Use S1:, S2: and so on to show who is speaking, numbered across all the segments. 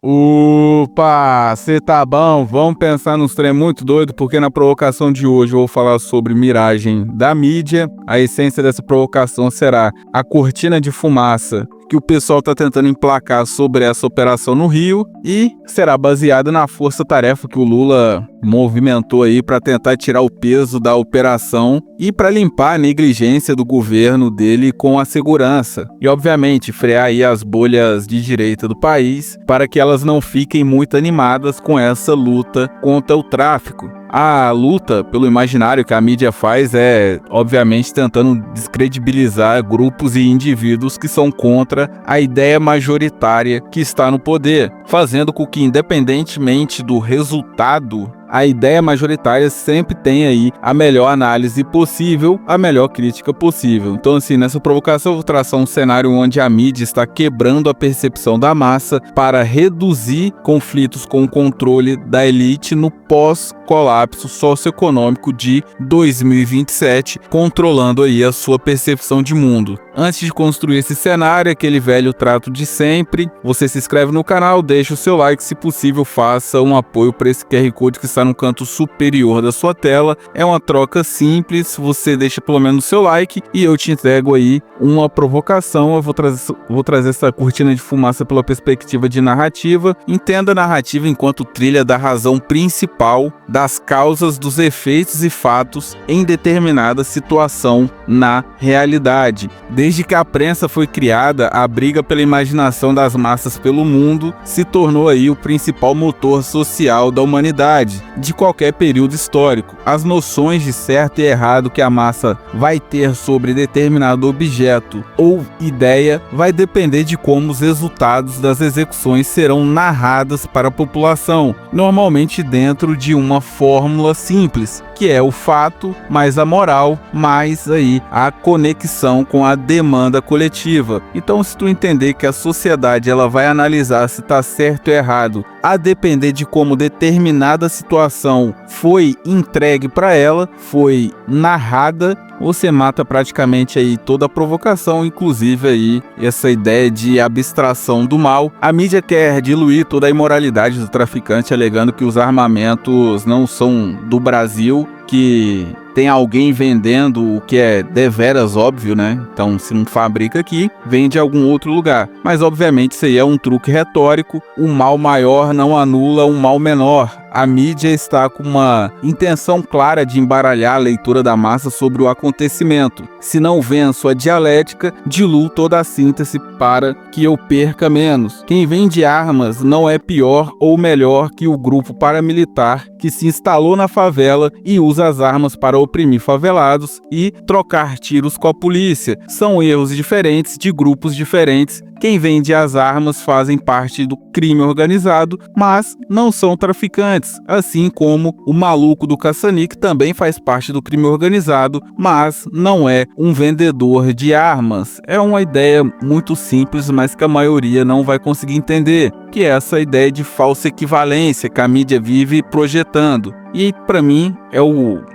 S1: Opa, cê tá bom? Vamos pensar nos trem muito doido, porque na provocação de hoje eu vou falar sobre miragem da mídia. A essência dessa provocação será a cortina de fumaça que o pessoal tá tentando emplacar sobre essa operação no Rio e será baseada na força-tarefa que o Lula movimentou aí para tentar tirar o peso da operação e para limpar a negligência do governo dele com a segurança e, obviamente, frear aí as bolhas de direita do país para que elas não fiquem muito animadas com essa luta contra o tráfico. A luta pelo imaginário que a mídia faz é, obviamente, tentando descredibilizar grupos e indivíduos que são contra a ideia majoritária que está no poder, fazendo com que, independentemente do resultado, a ideia majoritária sempre tem aí a melhor análise possível, a melhor crítica possível. Então, assim, nessa provocação eu vou traçar um cenário onde a mídia está quebrando a percepção da massa para reduzir conflitos com o controle da elite no pós-colapso socioeconômico de 2027, controlando aí a sua percepção de mundo. Antes de construir esse cenário, aquele velho trato de sempre, você se inscreve no canal, deixa o seu like, se possível faça um apoio para esse QR Code que está no canto superior da sua tela. É uma troca simples, você deixa pelo menos o seu like e eu te entrego aí uma provocação. Eu vou trazer essa cortina de fumaça pela perspectiva de narrativa. Entenda a narrativa enquanto trilha da razão principal das causas, dos efeitos e fatos em determinada situação na realidade. Desde que a prensa foi criada, a briga pela imaginação das massas pelo mundo se tornou aí o principal motor social da humanidade, de qualquer período histórico. As noções de certo e errado que a massa vai ter sobre determinado objeto ou ideia vai depender de como os resultados das execuções serão narradas para a população, normalmente dentro de uma fórmula simples, que é o fato mais a moral mais aí a conexão com a demanda coletiva. Então, se tu entender que a sociedade ela vai analisar se está certo ou errado a depender de como determinada situação foi entregue para ela, foi narrada, você mata praticamente aí toda a provocação, inclusive aí essa ideia de abstração do mal. A mídia quer diluir toda a imoralidade do traficante, alegando que os armamentos não são do Brasil, que tem alguém vendendo o que é deveras óbvio, né? Então, se não fabrica aqui, vende em algum outro lugar. Mas, obviamente, isso aí é um truque retórico. O mal maior não anula um mal menor. A mídia está com uma intenção clara de embaralhar a leitura da massa sobre o acontecimento. Se não venço a dialética, diluo toda a síntese para que eu perca menos. Quem vende armas não é pior ou melhor que o grupo paramilitar que se instalou na favela e usa as armas para oprimir favelados e trocar tiros com a polícia. São erros diferentes de grupos diferentes. Quem vende as armas fazem parte do crime organizado, mas não são traficantes, assim como o maluco do caça-níquel também faz parte do crime organizado, mas não é um vendedor de armas. É uma ideia muito simples, mas que a maioria não vai conseguir entender, que é essa ideia de falsa equivalência que a mídia vive projetando. E para mim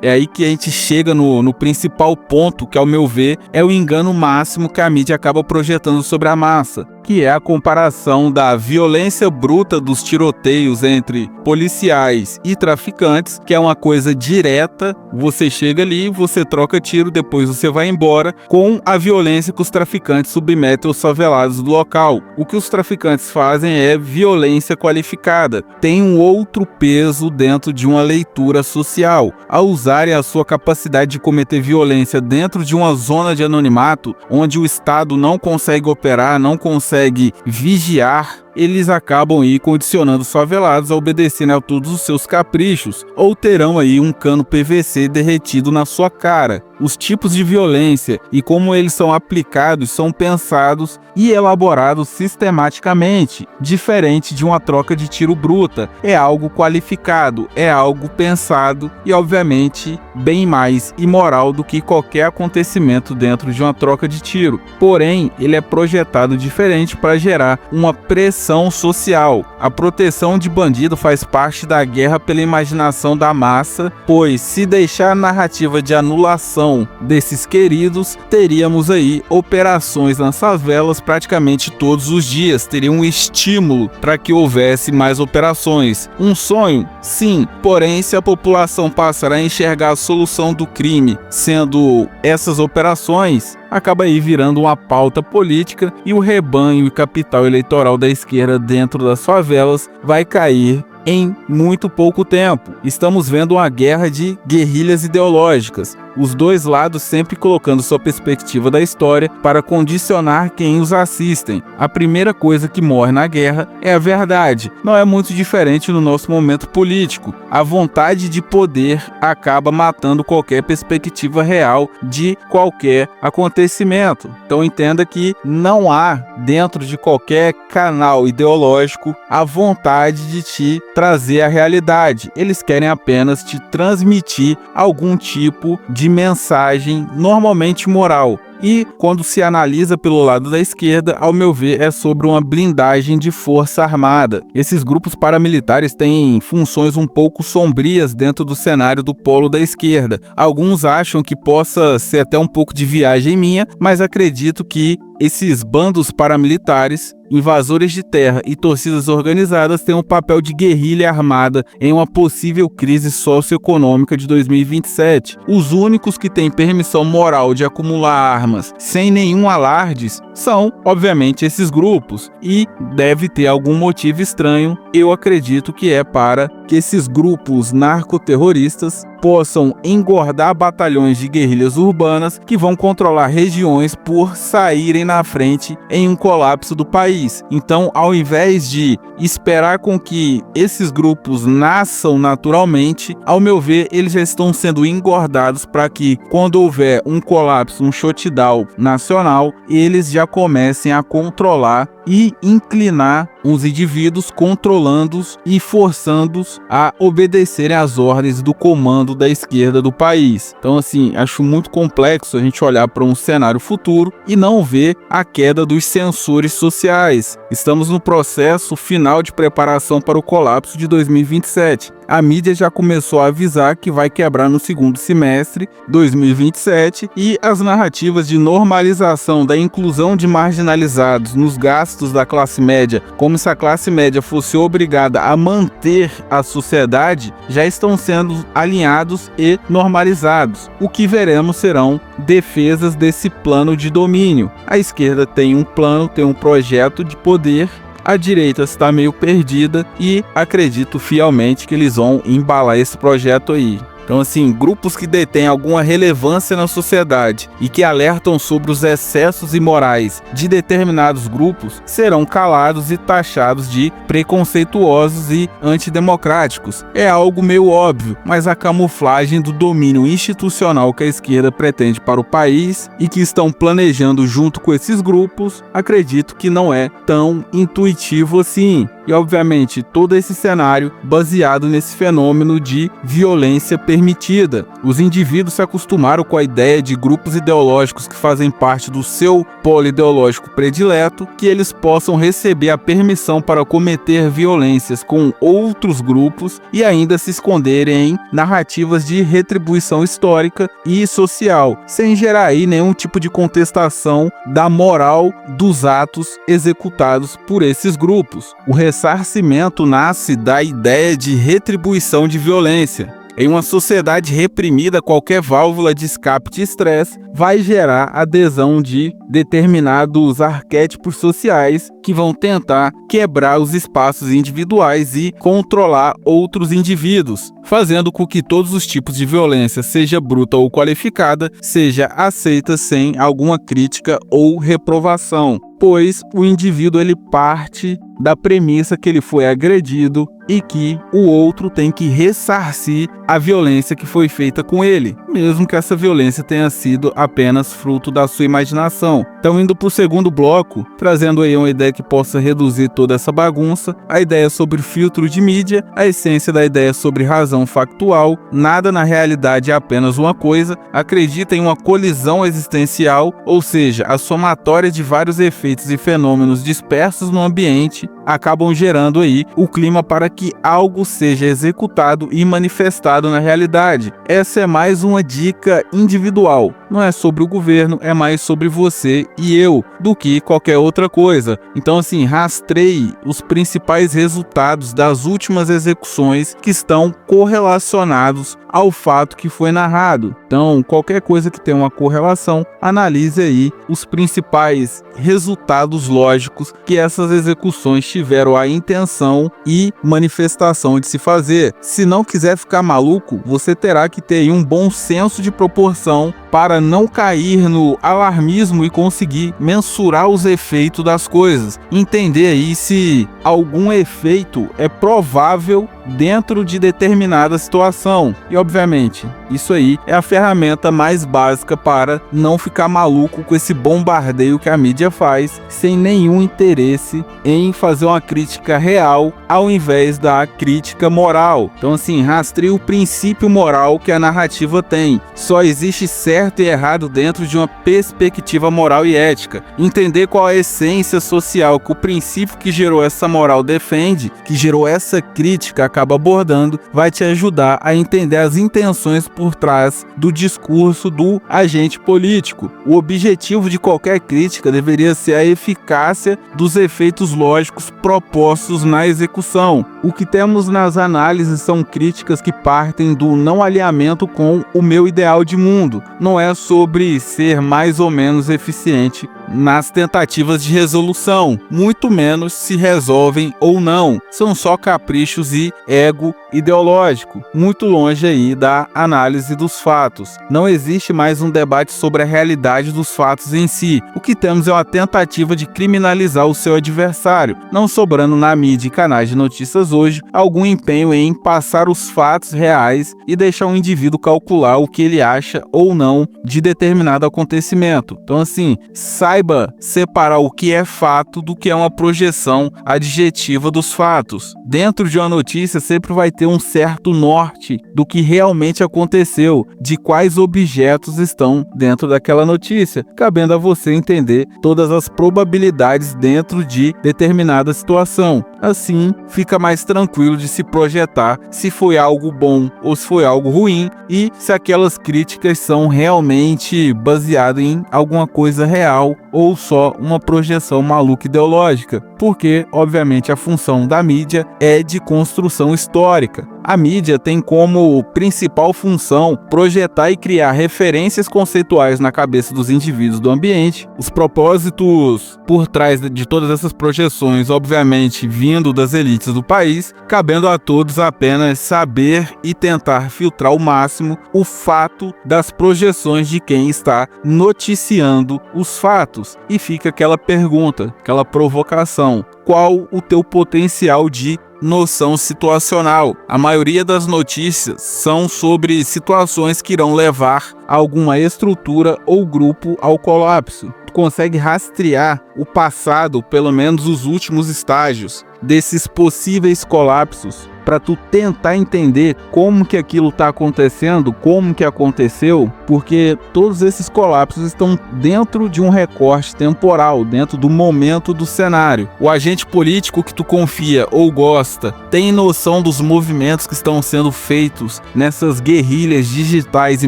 S1: é aí que a gente chega no principal ponto, que ao meu ver é o engano máximo que a mídia acaba projetando sobre a massa, que é a comparação da violência bruta dos tiroteios entre policiais e traficantes, que é uma coisa direta, você chega ali, você troca tiro, depois você vai embora, com a violência que os traficantes submetem aos favelados do local. O que os traficantes fazem é violência qualificada, tem um outro peso dentro de uma leitura social. Ao usarem a sua capacidade de cometer violência dentro de uma zona de anonimato, onde o Estado não consegue operar, não consegue vigiar, eles acabam aí condicionando os favelados a obedecerem a todos os seus caprichos, ou terão aí um cano PVC derretido na sua cara. Os tipos de violência e como eles são aplicados são pensados e elaborados sistematicamente, diferente de uma troca de tiro bruta. É algo qualificado, é algo pensado e, obviamente, bem mais imoral do que qualquer acontecimento dentro de uma troca de tiro. Porém, ele é projetado diferente para gerar uma pressão proteção social. A proteção de bandido faz parte da guerra pela imaginação da massa, pois se deixar a narrativa de anulação desses queridos, teríamos aí operações nas favelas praticamente todos os dias, teria um estímulo para que houvesse mais operações. Um sonho? Sim, porém se a população passar a enxergar a solução do crime sendo essas operações, acaba aí virando uma pauta política e o rebanho e capital eleitoral da esquerda dentro das favelas vai cair em muito pouco tempo. Estamos vendo uma guerra de guerrilhas ideológicas, os dois lados sempre colocando sua perspectiva da história para condicionar quem os assistem. A primeira coisa que morre na guerra é a verdade. Não é muito diferente no nosso momento político. A vontade de poder acaba matando qualquer perspectiva real de qualquer acontecimento. Então entenda que não há dentro de qualquer canal ideológico a vontade de te trazer a realidade. Eles querem apenas te transmitir algum tipo de mensagem, normalmente moral. E quando se analisa pelo lado da esquerda, ao meu ver, é sobre uma blindagem de força armada. Esses grupos paramilitares têm funções um pouco sombrias dentro do cenário do polo da esquerda. Alguns acham que possa ser até um pouco de viagem minha, mas acredito que esses bandos paramilitares, invasores de terra e torcidas organizadas têm um papel de guerrilha armada em uma possível crise socioeconômica de 2027. Os únicos que têm permissão moral de acumular armas sem nenhum alardes são, obviamente, esses grupos. E deve ter algum motivo estranho, eu acredito que é para que esses grupos narcoterroristas possam engordar batalhões de guerrilhas urbanas que vão controlar regiões por saírem na frente em um colapso do país. Então, ao invés de esperar com que esses grupos nasçam naturalmente, ao meu ver, eles já estão sendo engordados para que, quando houver um colapso, um shutdown nacional, eles já comecem a controlar e inclinar os indivíduos, controlando-os e forçando-os a obedecerem às ordens do comando da esquerda do país. Então, assim, acho muito complexo a gente olhar para um cenário futuro e não ver a queda dos sensores sociais. Estamos no processo final de preparação para o colapso de 2027. A mídia já começou a avisar que vai quebrar no segundo semestre 2027 e as narrativas de normalização da inclusão de marginalizados nos gastos da classe média, como se a classe média fosse obrigada a manter a sociedade, já estão sendo alinhados e normalizados. O que veremos serão defesas desse plano de domínio. A esquerda tem um plano, tem um projeto de poder. A direita está meio perdida e acredito fielmente que eles vão embalar esse projeto aí. Então, assim, grupos que detêm alguma relevância na sociedade e que alertam sobre os excessos imorais de determinados grupos serão calados e taxados de preconceituosos e antidemocráticos. É algo meio óbvio, mas a camuflagem do domínio institucional que a esquerda pretende para o país e que estão planejando junto com esses grupos, acredito que não é tão intuitivo assim. E, obviamente, todo esse cenário baseado nesse fenômeno de violência permitida. Os indivíduos se acostumaram com a ideia de grupos ideológicos que fazem parte do seu polo ideológico predileto, que eles possam receber a permissão para cometer violências com outros grupos e ainda se esconderem em narrativas de retribuição histórica e social, sem gerar aí nenhum tipo de contestação da moral dos atos executados por esses grupos. O ressarcimento nasce da ideia de retribuição de violência. Em uma sociedade reprimida, qualquer válvula de escape de estresse vai gerar adesão de determinados arquétipos sociais que vão tentar quebrar os espaços individuais e controlar outros indivíduos, fazendo com que todos os tipos de violência, seja bruta ou qualificada, seja aceita sem alguma crítica ou reprovação, pois o indivíduo ele parte da premissa que ele foi agredido e que o outro tem que ressarcir a violência que foi feita com ele. mesmo que essa violência tenha sido apenas fruto da sua imaginação. Então, indo para o segundo bloco, trazendo aí uma ideia que possa reduzir toda essa bagunça, a ideia sobre filtro de mídia, a essência da ideia sobre razão factual, nada na realidade é apenas uma coisa, acredita em uma colisão existencial, ou seja, a somatória de vários efeitos e fenômenos dispersos no ambiente acabam gerando aí o clima para que algo seja executado e manifestado na realidade. Essa é mais uma dica individual. Não é sobre o governo, é mais sobre você e eu do que qualquer outra coisa. Então, assim, rastreie os principais resultados das últimas execuções que estão correlacionados ao fato que foi narrado. Então, qualquer coisa que tenha uma correlação, analise aí os principais resultados lógicos que essas execuções tiveram a intenção e manifestação de se fazer. Se não quiser ficar maluco, você terá que ter aí um bom senso de proporção para não cair no alarmismo e conseguir mensurar os efeitos das coisas. Entender aí se algum efeito é provável dentro de determinada situação. E obviamente, isso aí é a ferramenta mais básica para não ficar maluco com esse bombardeio que a mídia faz, sem nenhum interesse em fazer uma crítica real ao invés da crítica moral. Então, assim, rastreie o princípio moral que a narrativa tem. Só existe certo e errado dentro de uma perspectiva moral e ética. Entender qual a essência social que o princípio que gerou essa moral defende, que gerou essa crítica, acaba abordando, vai te ajudar a entender as intenções por trás do discurso do agente político. O objetivo de qualquer crítica deveria ser a eficácia dos efeitos lógicos propostos na execução. O que temos nas análises são críticas que partem do não alinhamento com o meu ideal de mundo. Não é sobre ser mais ou menos eficiente nas tentativas de resolução, muito menos se resolvem ou não. São só caprichos e ego ideológico, muito longe aí da análise dos fatos. Não existe mais um debate sobre a realidade dos fatos em si. O que temos é uma tentativa de criminalizar o seu adversário, não sobrando na mídia e canais de notícias hoje algum empenho em passar os fatos reais e deixar o indivíduo calcular o que ele acha ou não de determinado acontecimento. Então, assim, saiba separar o que é fato do que é uma projeção adjetiva dos fatos. Dentro de uma notícia sempre vai ter um certo norte do que realmente aconteceu, de quais objetos estão dentro daquela notícia, cabendo a você entender todas as probabilidades dentro de determinada situação. Assim, fica mais tranquilo de se projetar se foi algo bom ou se foi algo ruim e se aquelas críticas são realmente baseadas em alguma coisa real ou só uma projeção maluca ideológica, porque, obviamente, a função da mídia é de construção histórica. A mídia tem como principal função projetar e criar referências conceituais na cabeça dos indivíduos do ambiente. Os propósitos por trás de todas essas projeções, obviamente, vindo das elites do país, cabendo a todos apenas saber e tentar filtrar ao máximo o fato das projeções de quem está noticiando os fatos. E fica aquela pergunta, aquela provocação: qual o teu potencial de noção situacional? A maioria das notícias são sobre situações que irão levar alguma estrutura ou grupo ao colapso. Tu consegue rastrear o passado, pelo menos os últimos estágios desses possíveis colapsos, para tu tentar entender como que aquilo está acontecendo, como que aconteceu, porque todos esses colapsos estão dentro de um recorte temporal, dentro do momento do cenário. O agente político que tu confia ou gosta tem noção dos movimentos que estão sendo feitos nessas guerrilhas digitais e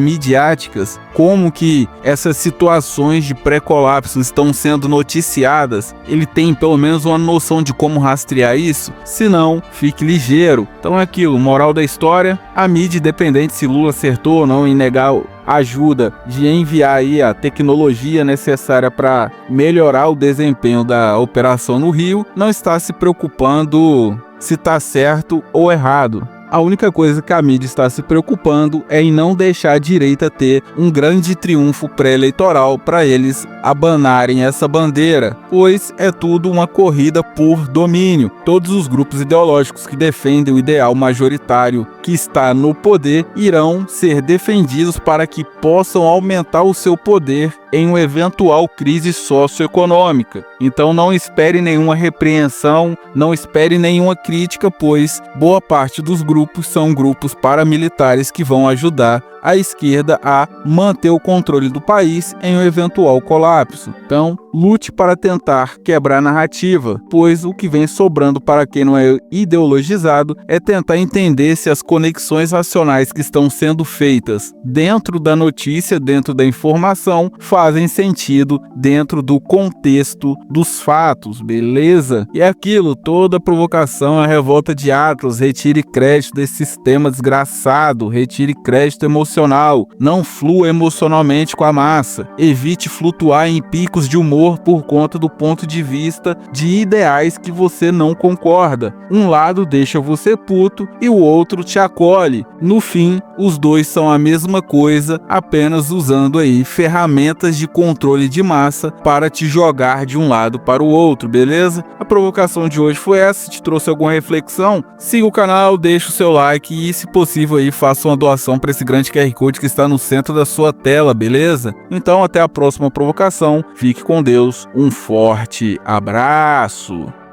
S1: midiáticas, como que essas situações de pré-colapso estão sendo noticiadas. Ele tem pelo menos uma noção de como rastrear isso? Se não, fique ligeiro. Então é aquilo, moral da história: a mídia, independente se Lula acertou ou não em negar ajuda de enviar aí a tecnologia necessária para melhorar o desempenho da operação no Rio, não está se preocupando se está certo ou errado. a única coisa que a mídia está se preocupando é em não deixar a direita ter um grande triunfo pré-eleitoral para eles abanarem essa bandeira, pois é tudo uma corrida por domínio. Todos os grupos ideológicos que defendem o ideal majoritário que está no poder irão ser defendidos para que possam aumentar o seu poder em uma eventual crise socioeconômica. Então não espere nenhuma repreensão, não espere nenhuma crítica, pois boa parte dos grupos são grupos paramilitares que vão ajudar a esquerda a manter o controle do país em um eventual colapso. Então, lute para tentar quebrar a narrativa, pois o que vem sobrando para quem não é ideologizado é tentar entender se as conexões racionais que estão sendo feitas dentro da notícia, dentro da informação, fazem sentido dentro do contexto dos fatos, beleza? E é aquilo, toda provocação é a revolta de Atlas. Retire crédito desse sistema desgraçado, retire crédito emocional, não flua emocionalmente com a massa, evite flutuar em picos de humor por conta do ponto de vista de ideais que você não concorda. Um lado deixa você puto e o outro te acolhe. No fim, os dois são a mesma coisa, apenas usando aí ferramentas de controle de massa para te jogar de um lado para o outro, beleza? A provocação de hoje foi essa. Se te trouxe alguma reflexão, siga o canal, deixa o seu like e, se possível, aí faça uma doação para esse grande QR Code que está no centro da sua tela, beleza? Então até a próxima provocação, fique com Deus, um forte abraço!